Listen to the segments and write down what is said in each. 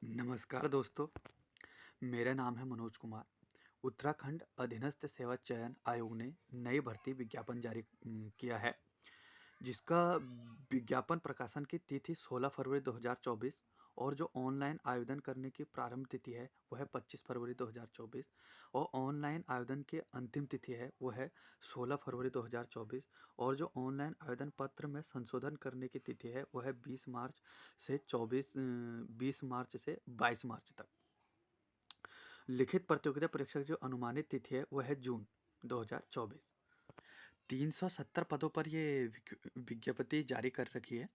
नमस्कार दोस्तों, मेरा नाम है मनोज कुमार। उत्तराखंड अधीनस्थ सेवा चयन आयोग ने नई भर्ती विज्ञापन जारी किया है, जिसका विज्ञापन प्रकाशन की तिथि 16 फरवरी 2024 और जो ऑनलाइन आवेदन करने की प्रारंभ तिथि है वह है 25 फरवरी 2024 और ऑनलाइन आवेदन की अंतिम तिथि है वह है 16 फरवरी 2024 और जो ऑनलाइन आवेदन पत्र में संशोधन करने की तिथि है वह है 20 मार्च से 22 मार्च तक। लिखित प्रतियोगिता परीक्षा की जो अनुमानित तिथि है वह है जून 2024। 370 पदों पर ये विज्ञप्ति जारी कर रखी है।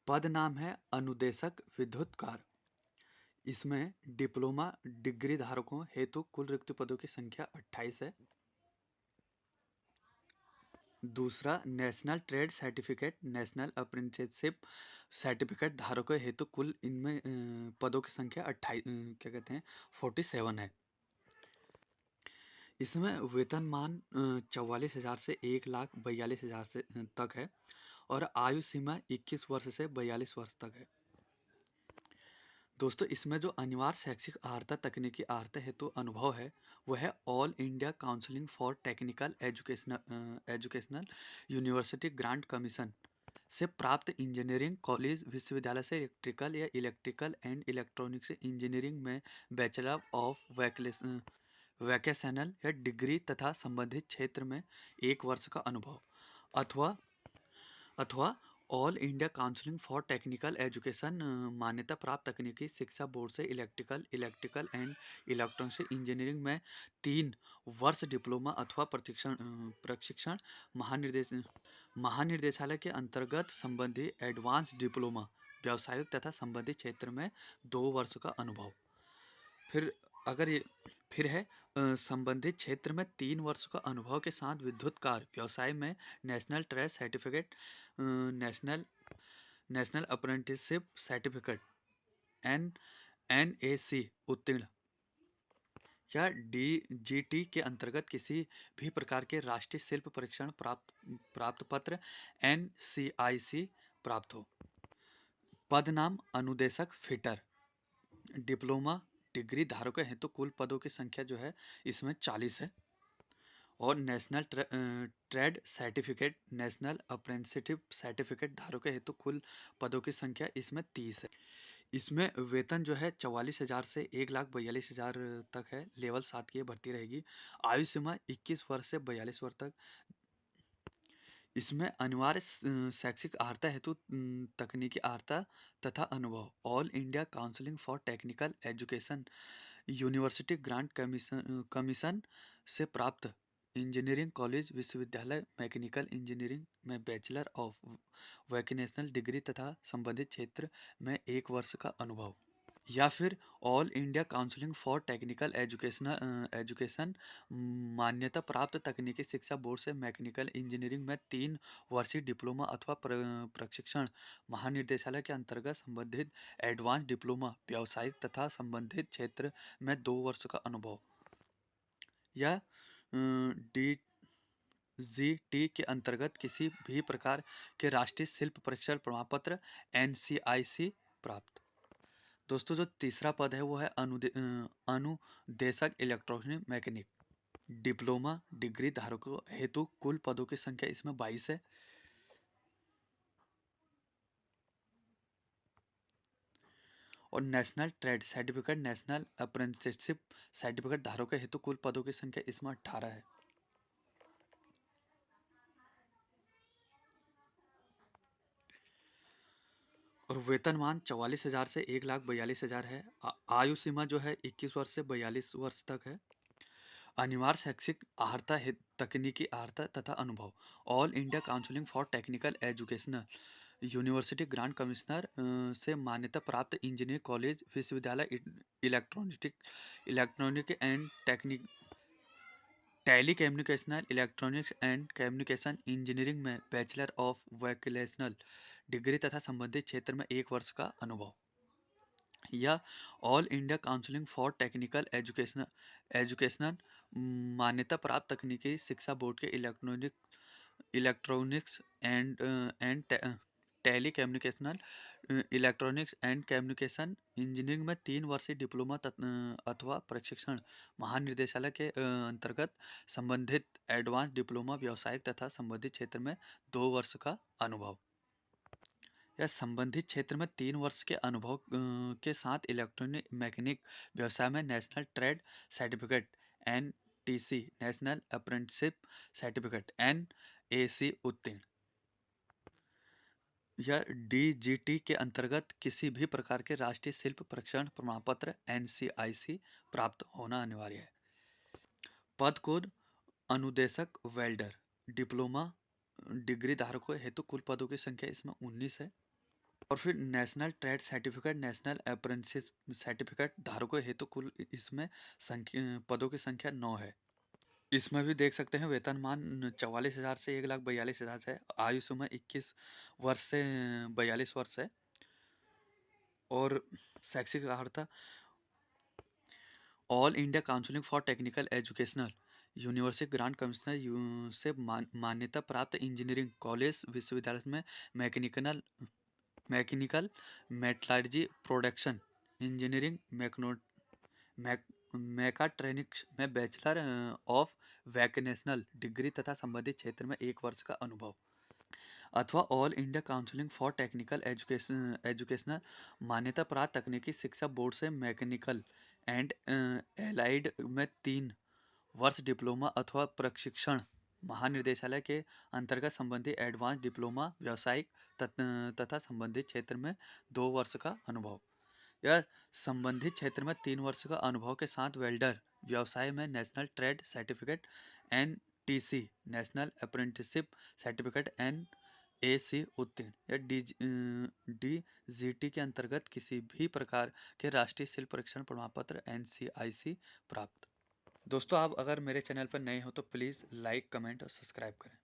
पद नाम है अनुदेशक विद्युत कार्य। इसमें डिप्लोमा डिग्री धारकों हेतु कुल रिक्त पदों की संख्या 28 है। दूसरा, national trade certificate national apprenticeship certificate धारकों हेतु कुल इनमें पदों की संख्या 28 क्या कहते हैं 47 है। इसमें वेतनमान 44,000 से 1,42,000 से तक है और आयु सीमा 21 वर्ष से 42 वर्ष तक है। दोस्तों, इसमें जो अनिवार्य शैक्षिक अर्हता तकनीकी अर्हता हेतु अनुभव है वह है all India counselling for technical educational university grant commission से प्राप्त इंजीनियरिंग कॉलेज विश्वविद्यालय से इलेक्ट्रिकल एंड इलेक्ट्रॉनिक्स इंजीनियरिंग में बैचलर ऑफ वैकेशनल या डिग्री तथा संबंधित क्षेत्र में 1 वर्ष का अनुभव अथवा अथवा all India counselling for technical education मान्यता प्राप्त तकनीकी शिक्षा बोर्ड से इलेक्ट्रिकल एंड इलेक्ट्रॉनिक्स इंजीनियरिंग में 3 वर्ष डिप्लोमा अथवा प्रशिक्षण महानिर्देशालय के अंतर्गत संबंधी एडवांस डिप्लोमा व्यावसायिक तथा संबंधित क्षेत्र में 2 वर्ष का अनुभव। फिर अगर ये फिर है संबंधित क्षेत्र में 3 वर्ष का अनुभव के साथ विद्युत कार्य व्यवसाय में national trade certificate national national apprenticeship certificate N NAC उत्तीर्ण या DGT के अंतर्गत किसी भी प्रकार के राष्ट्रीय शिल्प परीक्षण प्राप्त पत्र NCIC प्राप्त हो। पद नाम अनुदेशक फिटर। डिप्लोमा डिग्री धारकों हेतु कुल पदों की संख्या जो है इसमें 40 है और national trade certificate national apprenticeship certificate धारकों हेतु कुल पदों की संख्या इसमें 30 है। इसमें वेतन जो है 44,000 से 1,42,000 तक है। लेवल 7 की भर्ती रहेगी। आयु सीमा 21 वर्ष से 42 वर्ष तक। इसमें अनिवार्य शैक्षिक अर्हता हेतु तकनीकी अर्हता तथा अनुभव all India counselling for technical education university grant commission से प्राप्त इंजीनियरिंग कॉलेज विश्वविद्यालय मैकेनिकल इंजीनियरिंग में बैचलर ऑफ वोकेशनल डिग्री तथा संबंधित क्षेत्र में 1 वर्ष का अनुभव या फिर all India counselling for technical education मान्यता प्राप्त तकनीकी शिक्षा बोर्ड से मैकेनिकल इंजीनियरिंग में 3 वर्षीय डिप्लोमा अथवा प्रशिक्षण महानिदेशालय के अंतर्गत संबंधित एडवांस डिप्लोमा व्यावसायिक तथा संबंधित क्षेत्र में 2 वर्ष का अनुभव या DGT के अंतर्गत किसी भी प्रकार के राष्ट्रीय शिल्प परीक्षण प्रमाण पत्र NCIC प्राप्त। दोस्तों, जो तीसरा पद है वो है अनुदेशक इलेक्ट्रॉनिक मैकेनिक। डिप्लोमा डिग्री धारकों हेतु कुल पदों की संख्या इसमें 22 है और national trade certificate national apprenticeship certificate धारकों हेतु कुल पदों की संख्या इसमें 18 है। और वेतनमान 44,000 से 1,42,000 है। आयु सीमा जो है 21 वर्ष से 42 वर्ष तक है। अनिवार्य शैक्षिक अर्हता तकनीकी अर्हता तथा अनुभव all India counselling for technical educational university grant commissioner से मान्यता प्राप्त इंजीनियरिंग कॉलेज विश्वविद्यालय electronic and technic telecommunicational electronics and communication engineering में बैचलर ऑफ वोकेशनल डिग्री तथा संबंधित क्षेत्र में 1 वर्ष का अनुभव या all India counselling for technical educational मान्यता प्राप्त तकनीकी शिक्षा बोर्ड के electronics and telecommunicational electronics and communication engineering में 3 वर्षीय डिप्लोमा अथवा प्रशिक्षण महानिदेशालय के अंतर्गत संबंधित एडवांस डिप्लोमा व्यावसायिक तथा संबंधित क्षेत्र में 2 वर्ष का अनुभव। या संबंधित क्षेत्र में 3 वर्ष के अनुभव के साथ इलेक्ट्रॉनिक मैकेनिक व्यवसाय में national trade certificate NTC national apprenticeship certificate NAC उत्तीर्ण या DGT के अंतर्गत किसी भी प्रकार के राष्ट्रीय शिल्प प्रशिक्षण प्रमाण पत्र NCIC प्राप्त होना अनिवार्य है। पद कोड अनुदेशक वेल्डर डिप्लोमा डिग्री धारकों हेतु कुल पदों की संख्या इसमें 19 है। और फिर national trade certificate national apprenticeship certificate धारकों हेतु कुल इसमें पदों की संख्या 9 है। इसमें भी देख सकते हैं वेतनमान 44,000 से 1,42,000 है। आयु सीमा 21 वर्ष से 42 वर्ष है। और शैक्षिक अर्हता all India counselling for technical educational university grant commissioner से मान्यता प्राप्त इंजीनियरिंग कॉलेज विश्वविद्यालय में mechanical metallurgy production engineering mechatronics में बैचलर ऑफ वोकेशनल डिग्री तथा संबंधित क्षेत्र में 1 वर्ष का अनुभव अथवा all India counselling for technical educational मान्यता प्राप्त तकनीकी शिक्षा बोर्ड से मैकेनिकल एंड एलाइड में 3 वर्ष डिप्लोमा अथवा प्रशिक्षण महानिदेशालय के अंतर्गत संबंधित एडवांस डिप्लोमा व्यावसायिक तथा संबंधित क्षेत्र में 2 वर्ष का अनुभव या संबंधित क्षेत्र में 3 वर्ष का अनुभव के साथ वेल्डर व्यवसाय में national trade certificate NTC national apprenticeship certificate NAC उत्तीर्ण या DGT के अंतर्गत किसी भी प्रकार के राष्ट्रीय शिल्प प्रशिक्षण प्रमाण पत्र NCIC प्राप्त। दोस्तों आप अगर मेरे चैनल पर नए हो तो प्लीज़ लाइक कमेंट और सब्सक्राइब करें।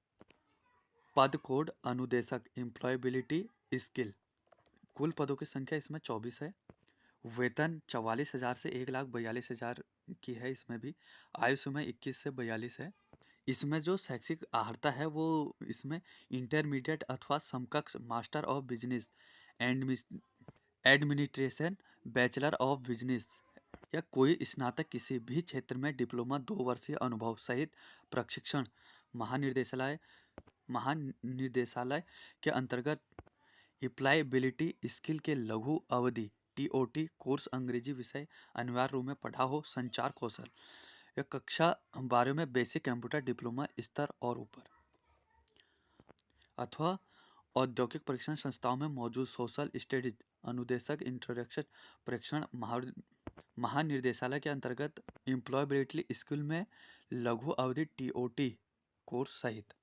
पद कोड अनुदेशक एम्प्लॉयबिलिटी स्किल कुल पदों की संख्या इसमें 24 है। वेतन 44,000 से 1,42,000 की है। इसमें भी आयु सीमा 21 से 42 है। इसमें जो शैक्षिक अर्हता है वो इसमें इंटरमीडिएट अथवा समकक्ष master of business administration bachelor of business या कोई स्नातक किसी भी क्षेत्र में डिप्लोमा 2 वर्षीय अनुभव सहित प्रशिक्षण महानिदेशालय के अंतर्गत अप्लायबिलिटी स्किल के लघु अवधि TOT कोर्स अंग्रेजी विषय अनिवार्य रूप में पढ़ा हो, संचार कौशल या कक्षा 12 में बेसिक कंप्यूटर डिप्लोमा स्तर और ऊपर अथवा औद्योगिक परीक्षण संस्थाओं में मौजूद सोशल स्टडीज अनुदेशक इंट्रोडक्शन परीक्षण महानिदेशालय के अंतर्गत एम्प्लॉयबिलिटी स्किल में लघु अवधि TOT कोर्स सहित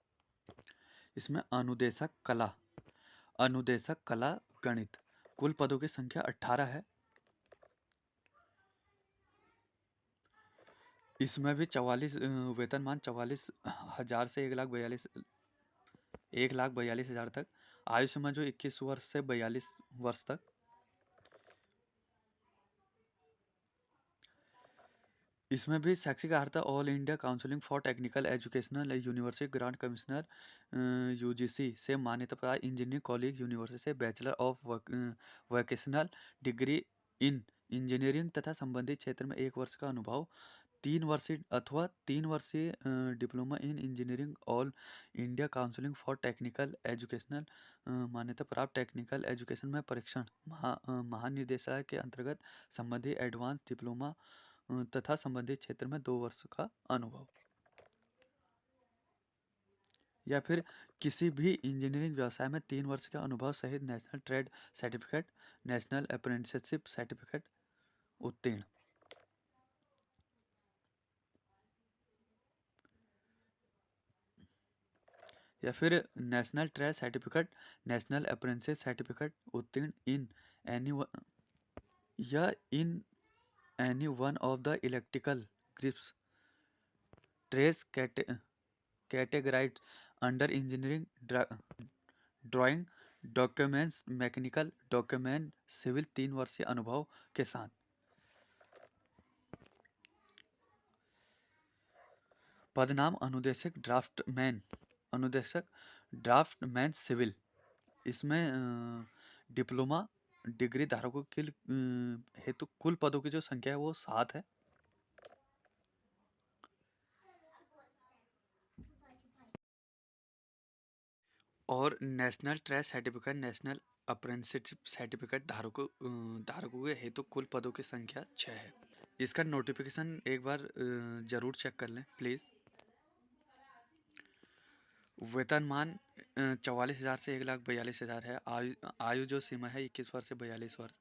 इसमें अनुदेशक कला गणित कुल पदों की संख्या 18 है। इसमें भी 44 वेतनमान 44,000 से 1,42,000 तक। आयु सीमा जो 21 वर्ष से 42 वर्ष तक। इसमें भी शैक्षिक अर्हता all India counselling for technical educational university grant commissioner UGC से मान्यता प्राप्त इंजीनियरिंग कॉलेज यूनिवर्सिटी से bachelor of vocational degree in engineering तथा संबंधित क्षेत्र में 1 वर्ष का अनुभव 3 वर्षीय diploma in engineering all India counselling for technical educational मान्यता प्राप्त टेक्निकल एजुकेशन में परीक्षण महानिदेशालय के अंतर्गत संबंधित एडवांस डिप्लोमा तथा संबंधित क्षेत्र में 2 वर्ष का अनुभव या फिर किसी भी इंजीनियरिंग व्यवसाय में 3 वर्ष का अनुभव सहित national trade certificate national apprenticeship certificate उत्तीर्ण या फिर national trade certificate national apprenticeship certificate उत्तीर्ण in any one of the electrical groups trades categorized under engineering drawing documents mechanical document civil 3 वर्षीय अनुभव के साथ। पदनाम अनुदेशक ड्राफ्टमैन सिविल इसमें डिप्लोमा डिग्री धारकों के हेतु कुल पदों की जो संख्या है वो 7 है। और national trade certificate, national apprenticeship certificate धारकों के हेतु कुल पदों की संख्या 6 है। इसका नोटिफिकेशन एक बार जरूर चेक कर लें प्लीज़। वेतनमान 44,000 से 1,42,000 है। आयु जो सीमा है 21 वर्ष से 42 वर्ष।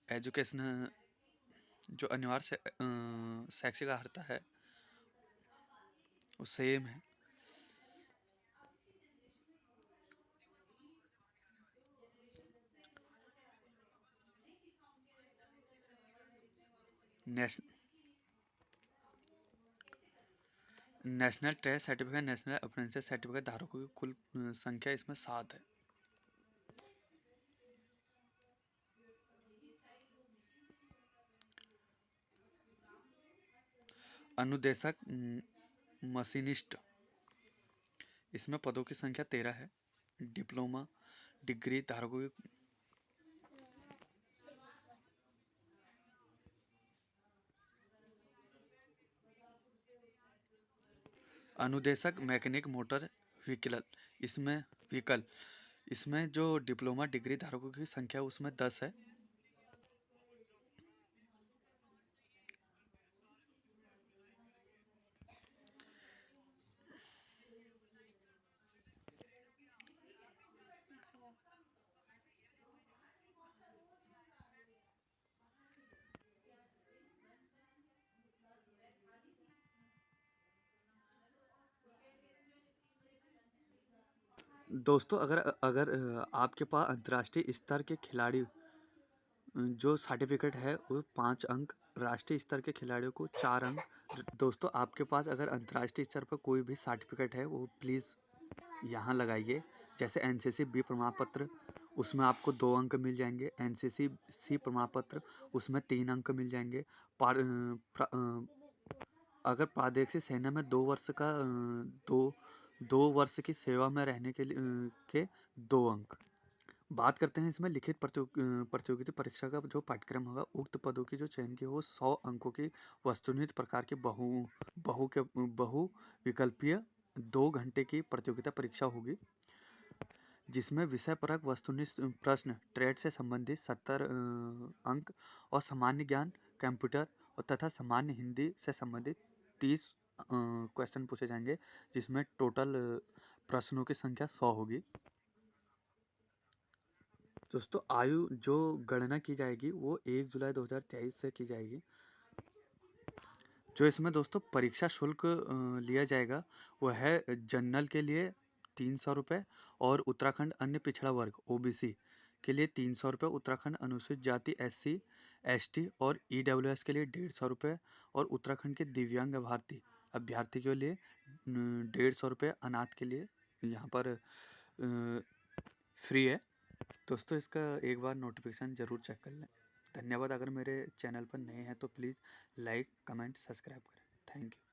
एजुकेशन जो अनिवार्य शैक्षिक अर्हता है वो सेम है। National trade certificate, national apprentice certificate धारकों की कुल संख्या इसमें 7 है। अनुदेशक मशीनिस्ट, इसमें पदों की संख्या 13 है। डिप्लोमा डिग्री धारकों की अनुदेशक मैकेनिक मोटर व्हीकल, इसमें जो डिप्लोमा डिग्री धारकों की संख्या उसमें 10 है। दोस्तों अगर अगर आपके पास अंतर्राष्ट्रीय स्तर के खिलाड़ी जो सर्टिफिकेट है वो 5 अंक, राष्ट्रीय स्तर के खिलाड़ियों को 4 अंक। दोस्तों आपके पास अगर अंतर्राष्ट्रीय स्तर पर कोई भी सर्टिफिकेट है वो प्लीज़ यहाँ लगाइए। जैसे एनसीसी बी प्रमाण पत्र, उसमें आपको 2 अंक मिल जाएंगे। एनसीसी सी प्रमाण पत्र, उसमें 3 अंक मिल जाएंगे। अगर प्रादेशिक सेना में 2 वर्ष का दो वर्ष की सेवा में रहने के लिए के 2 अंक। बात करते हैं इसमें लिखित प्रतियोगिता परीक्षा का जो पाठ्यक्रम होगा। उक्त पदों की जो चयन की वो 100 अंकों की वस्तुनिष्ठ प्रकार की बहु विकल्पीय 2 घंटे की प्रतियोगिता परीक्षा होगी, जिसमें विषय परक वस्तुनिष्ठ प्रश्न, ट्रेड से संबंधित 70 अंक और सामान्य ज्ञान, कंप्यूटर और तथा सामान्य हिंदी से संबंधित 30 क्वेश्चन पूछे जाएंगे, जिसमें टोटल प्रश्नों की संख्या 100 होगी। दोस्तों आयु जो गणना की जाएगी वो 1 जुलाई 2023 से की जाएगी। जो इसमें दोस्तों परीक्षा शुल्क लिया जाएगा वो है जनरल के लिए 300 रुपये और उत्तराखंड अन्य पिछड़ा वर्ग ओबीसी के लिए 300 रुपये, उत्तराखंड अनुसूचित जाति SC ST और EWS के लिए 150 रुपये और उत्तराखंड के दिव्यांग अभ्यर्थी के लिए 150 रुपये, अनाथ के लिए यहाँ पर फ्री है। दोस्तों इसका एक बार नोटिफिकेशन ज़रूर चेक कर लें। धन्यवाद। अगर मेरे चैनल पर नए हैं तो प्लीज़ लाइक कमेंट सब्सक्राइब करें। Thank you.